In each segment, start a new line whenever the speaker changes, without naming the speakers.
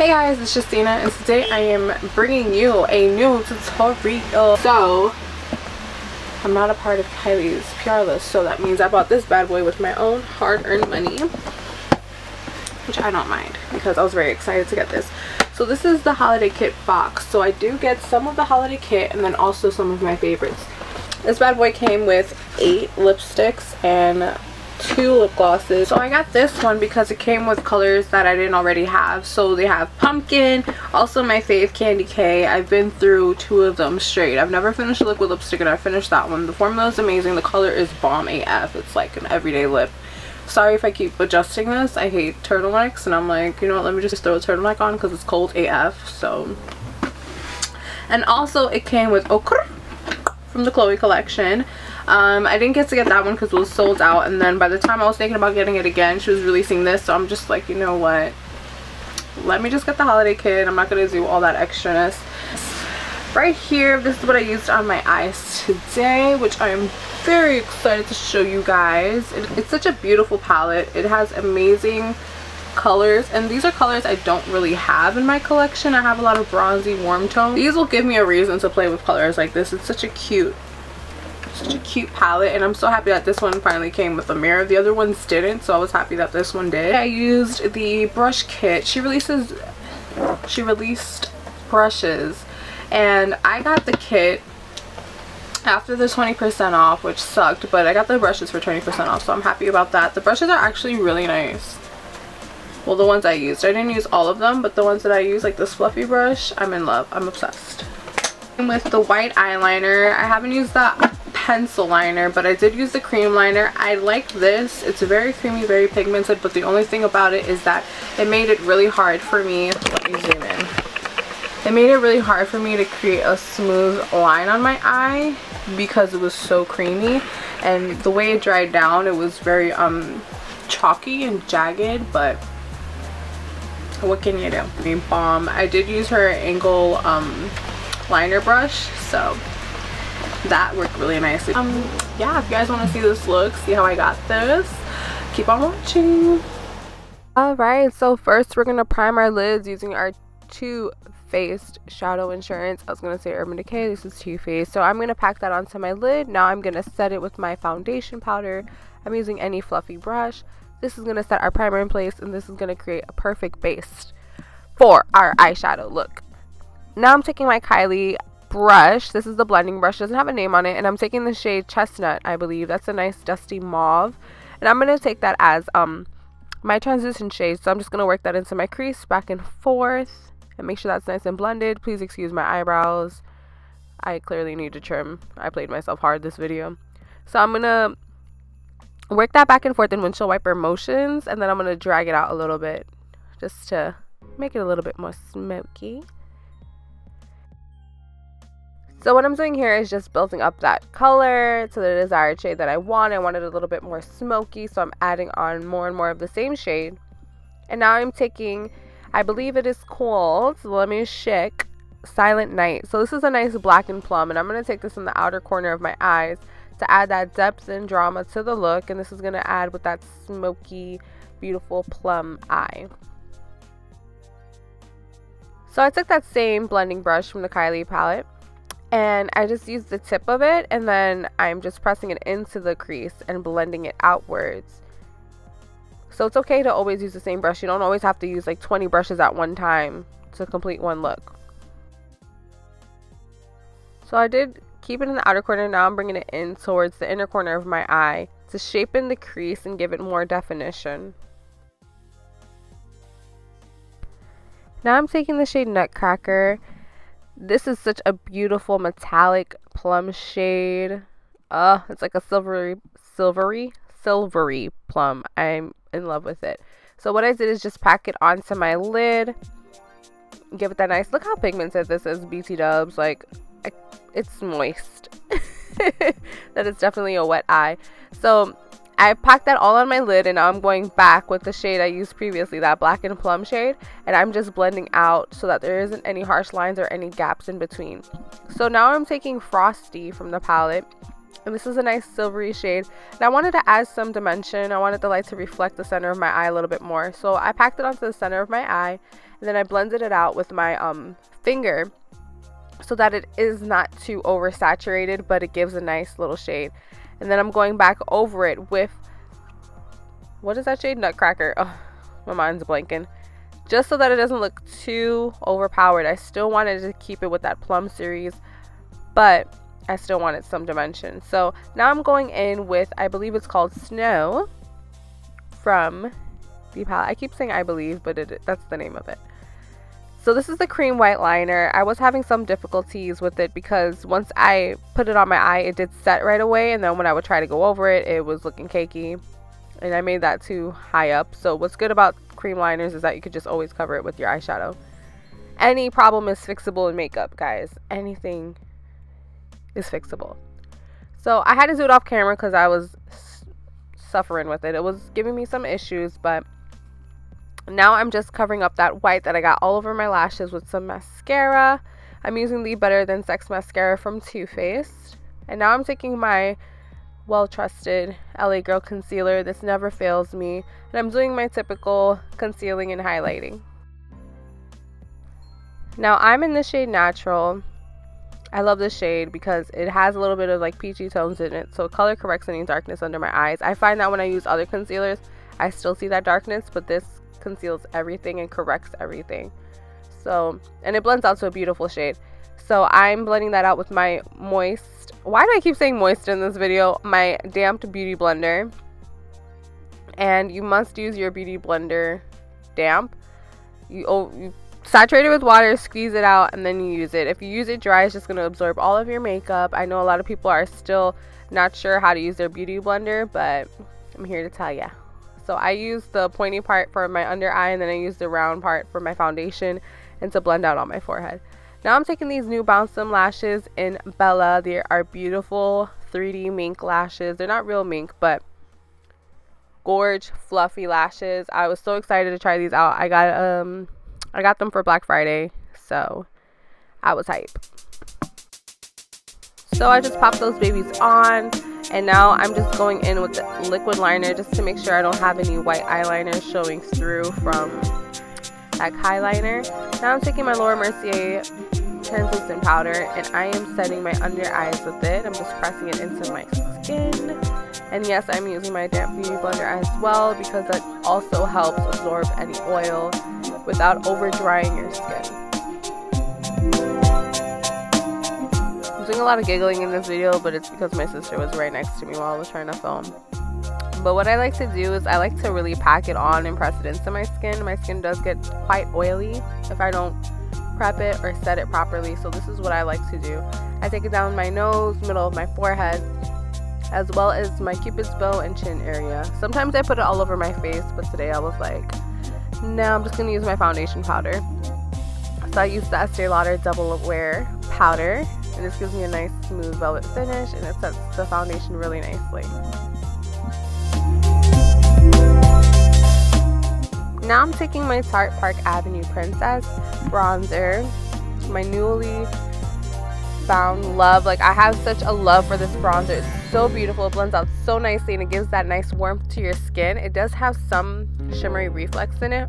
Hey guys, it's Justynaaax, and today I am bringing you a new tutorial. So, I'm not a part of Kylie's PR list, so that means I bought this bad boy with my own hard-earned money, which I don't mind because I was very excited to get this. So this is the holiday kit box. So I do get some of the holiday kit and then also some of my favorites. This bad boy came with 8 lipsticks and 2 lip glosses. So I got this one because it came with colors that I didn't already have. So they have pumpkin, also my fave Candy K. I've been through 2 of them straight. I've never finished a liquid lipstick and I finished that one. The formula is amazing. The color is bomb AF. It's like an everyday lip. Sorry if I keep adjusting this. I hate turtlenecks and I'm like, you know what, let me just throw a turtleneck on because it's cold AF. So, and also it came with okra from the Chloe collection. I didn't get to get that one because it was sold out, and then by the time I was thinking about getting it again, she was releasing this, so I'm just like, you know what, let me just get the holiday kit. I'm not going to do all that extraness. Right here, this is what I used on my eyes today, which I am very excited to show you guys. It's such a beautiful palette. It has amazing colors, and these are colors I don't really have in my collection. I have a lot of bronzy warm tone. These will give me a reason to play with colors like this. It's such a cute palette, and I'm so happy that this one finally came with a mirror. The other ones didn't, so I was happy that this one did. I used the brush kit. She released brushes, and I got the kit after the 20% off, which sucked, but I got the brushes for 20% off, so I'm happy about that. The brushes are actually really nice. Well, the ones I used. I didn't use all of them, but the ones that I used, like this fluffy brush, I'm in love. I'm obsessed. And with the white eyeliner, I haven't used that pencil liner, but I did use the cream liner. I like this. It's very creamy, very pigmented, but the only thing about it is that it made it really hard for me. Let me zoom in. It made it really hard for me to create a smooth line on my eye because it was so creamy, and the way it dried down, it was very chalky and jagged, but what can you do? I mean, bomb. I did use her angle liner brush, so that worked really nicely. Yeah, if you guys want to see this look, see how I got this, keep on watching. Alright, so first we're gonna prime our lids using our Too Faced Shadow Insurance. I was gonna say Urban Decay, this is Too Faced. So I'm gonna pack that onto my lid. Now I'm gonna set it with my foundation powder. I'm using any fluffy brush. This is gonna set our primer in place, and this is gonna create a perfect base for our eyeshadow look. Now I'm taking my Kylie brush. This is the blending brush. It doesn't have a name on it, and I'm taking the shade Chestnut, I believe. That's a nice dusty mauve, and I'm gonna take that as my transition shade. So I'm just gonna work that into my crease back and forth and make sure that's nice and blended. Please excuse my eyebrows. I clearly need to trim. I played myself hard this video. So I'm gonna work that back and forth in windshield wiper motions, and then I'm gonna drag it out a little bit just to make it a little bit more smoky. So what I'm doing here is just building up that color to the desired shade that I want. I want it a little bit more smoky, so I'm adding on more and more of the same shade. And now I'm taking, I believe it is called, let me check, Silent Night. So this is a nice black and plum, and I'm going to take this in the outer corner of my eyes to add that depth and drama to the look. And this is going to add with that smoky, beautiful plum eye. So I took that same blending brush from the Kylie palette, and I just used the tip of it, and then I'm just pressing it into the crease and blending it outwards. So it's okay to always use the same brush. You don't always have to use like 20 brushes at one time to complete one look. So I did keep it in the outer corner. Now I'm bringing it in towards the inner corner of my eye to shape in the crease and give it more definition. Now I'm taking the shade Nutcracker. This is such a beautiful metallic plum shade. It's like a silvery plum. I'm in love with it. So what I did is just pack it onto my lid, give it that nice, look how pigmented this is, BT dubs, like it's moist. That is definitely a wet eye. So I packed that all on my lid, and now I'm going back with the shade I used previously, that black and plum shade, and I'm just blending out so that there isn't any harsh lines or any gaps in between. So now I'm taking Frosty from the palette, And this is a nice silvery shade. And I wanted to add some dimension. I wanted the light to reflect the center of my eye a little bit more. So I packed it onto the center of my eye. And then I blended it out with my finger, so that it is not too oversaturated, but it gives a nice little shade. And then I'm going back over it with, what is that shade? Nutcracker. Oh, my mind's blanking. Just so that it doesn't look too overpowered. I still wanted to keep it with that Plum series, but I still wanted some dimension. So now I'm going in with, I believe it's called Snow from the palette. I keep saying I believe, but that's the name of it. So this is the cream white liner. I was having some difficulties with it because once I put it on my eye, it did set right away. And then when I would try to go over it, it was looking cakey. And I made that too high up. So what's good about cream liners is that you could just always cover it with your eyeshadow. Any problem is fixable in makeup, guys. Anything is fixable. So I had to do it off camera because I was suffering with it. It was giving me some issues, but now I'm just covering up that white that I got all over my lashes with some mascara. I'm using the Better Than Sex mascara from Too Faced. And now I'm taking my well-trusted LA Girl concealer. This never fails me. And I'm doing my typical concealing and highlighting. Now I'm in the shade Natural. I love this shade because it has a little bit of like peachy tones in it. So it color corrects any darkness under my eyes. I find that when I use other concealers, I still see that darkness, but this conceals everything and corrects everything. So, and it blends out to a beautiful shade. So I'm blending that out with my moist, why do I keep saying moist in this video, my damped beauty blender. And you must use your beauty blender damp. You saturate it with water, squeeze it out, and then you use it. If you use it dry, it's just going to absorb all of your makeup. I know a lot of people are still not sure how to use their beauty blender, but I'm here to tell you. So I use the pointy part for my under eye, and then I use the round part for my foundation and to blend out on my forehead. Now I'm taking these Nubounsom lashes in Bella. They are beautiful 3D mink lashes. They're not real mink, but gorge, fluffy lashes. I was so excited to try these out. I got them for Black Friday, so I was hype. So I just popped those babies on. And now I'm just going in with the liquid liner just to make sure I don't have any white eyeliner showing through from that Kyliner. Now I'm taking my Laura Mercier translucent powder and I am setting my under eyes with it. I'm just pressing it into my skin. And yes, I'm using my damp beauty blender as well because that also helps absorb any oil without over drying your skin. Doing a lot of giggling in this video, but it's because my sister was right next to me while I was trying to film. But what I like to do is I like to really pack it on and press it into my skin. My skin does get quite oily if I don't prep it or set it properly, so this is what I like to do. I take it down my nose, middle of my forehead, as well as my cupid's bow and chin area. Sometimes I put it all over my face, but today I was like, no, I'm just going to use my foundation powder. So I use the Estee Lauder Double Wear powder. And this gives me a nice smooth velvet finish and it sets the foundation really nicely. Now I'm taking my Tarte Park Avenue Princess bronzer, my newly found love. Like, I have such a love for this bronzer. It's so beautiful. It blends out so nicely and it gives that nice warmth to your skin. It does have some shimmery reflex in it,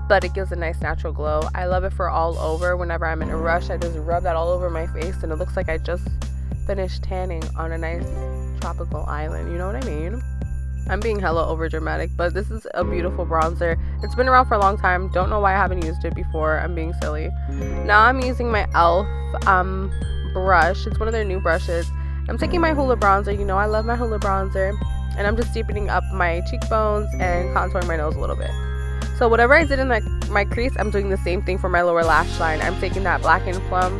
but it gives a nice natural glow. I love it for all over. Whenever I'm in a rush, I just rub that all over my face and it looks like I just finished tanning on a nice tropical island. You know what I mean? I'm being hella over dramatic, but this is a beautiful bronzer. It's been around for a long time. Don't know why I haven't used it before. I'm being silly. Now I'm using my e.l.f. Brush. It's one of their new brushes. I'm taking my Hoola bronzer. You know I love my Hoola bronzer. And I'm just deepening up my cheekbones and contouring my nose a little bit. So whatever I did in my crease, I'm doing the same thing for my lower lash line. I'm taking that Black and Plum,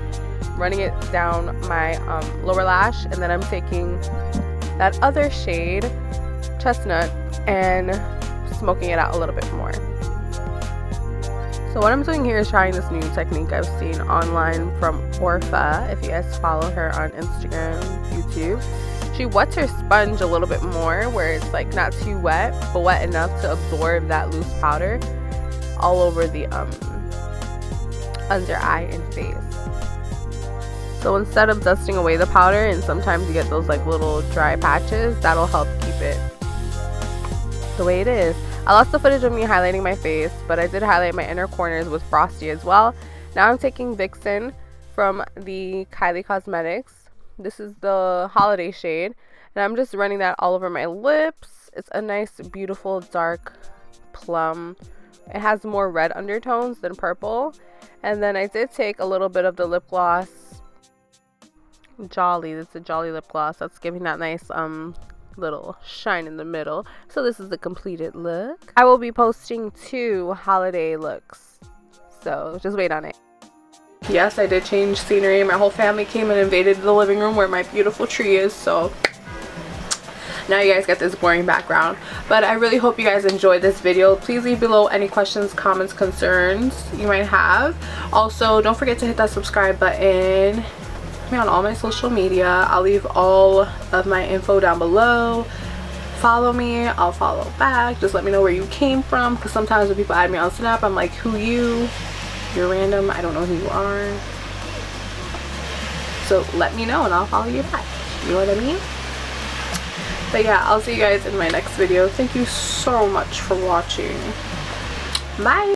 running it down my lower lash, and then I'm taking that other shade, Chestnut, and smoking it out a little bit more. So what I'm doing here is trying this new technique I've seen online from Orpha, if you guys follow her on Instagram, YouTube. She wets her sponge a little bit more where it's like not too wet, but wet enough to absorb that loose powder all over the under eye and face. So So instead of dusting away the powder, and sometimes you get those like little dry patches, that'll help keep it the way it is. I lost the footage of me highlighting my face, but I did highlight my inner corners with Frosty as well. Now I'm taking Vixen from the Kylie Cosmetics. This is the holiday shade, and I'm just running that all over my lips. It's a nice, beautiful, dark plum. It has more red undertones than purple. And then I did take a little bit of the lip gloss Jolly. It's a Jolly lip gloss that's giving that nice little shine in the middle. So this is the completed look. I will be posting 2 holiday looks, so just wait on it. Yes, I did change scenery. My whole family came and invaded the living room where my beautiful tree is, so now you guys get this boring background. But I really hope you guys enjoyed this video. Please leave below any questions, comments, concerns you might have. Also, don't forget to hit that subscribe button. Me on all my social media. I'll leave all of my info down below. Follow me, I'll follow back. Just let me know where you came from, because sometimes when people add me on Snap, I'm like, who you? You're random, I don't know who you are. So let me know and I'll follow you back. You know what I mean? But yeah, I'll see you guys in my next video. Thank you so much for watching. Bye.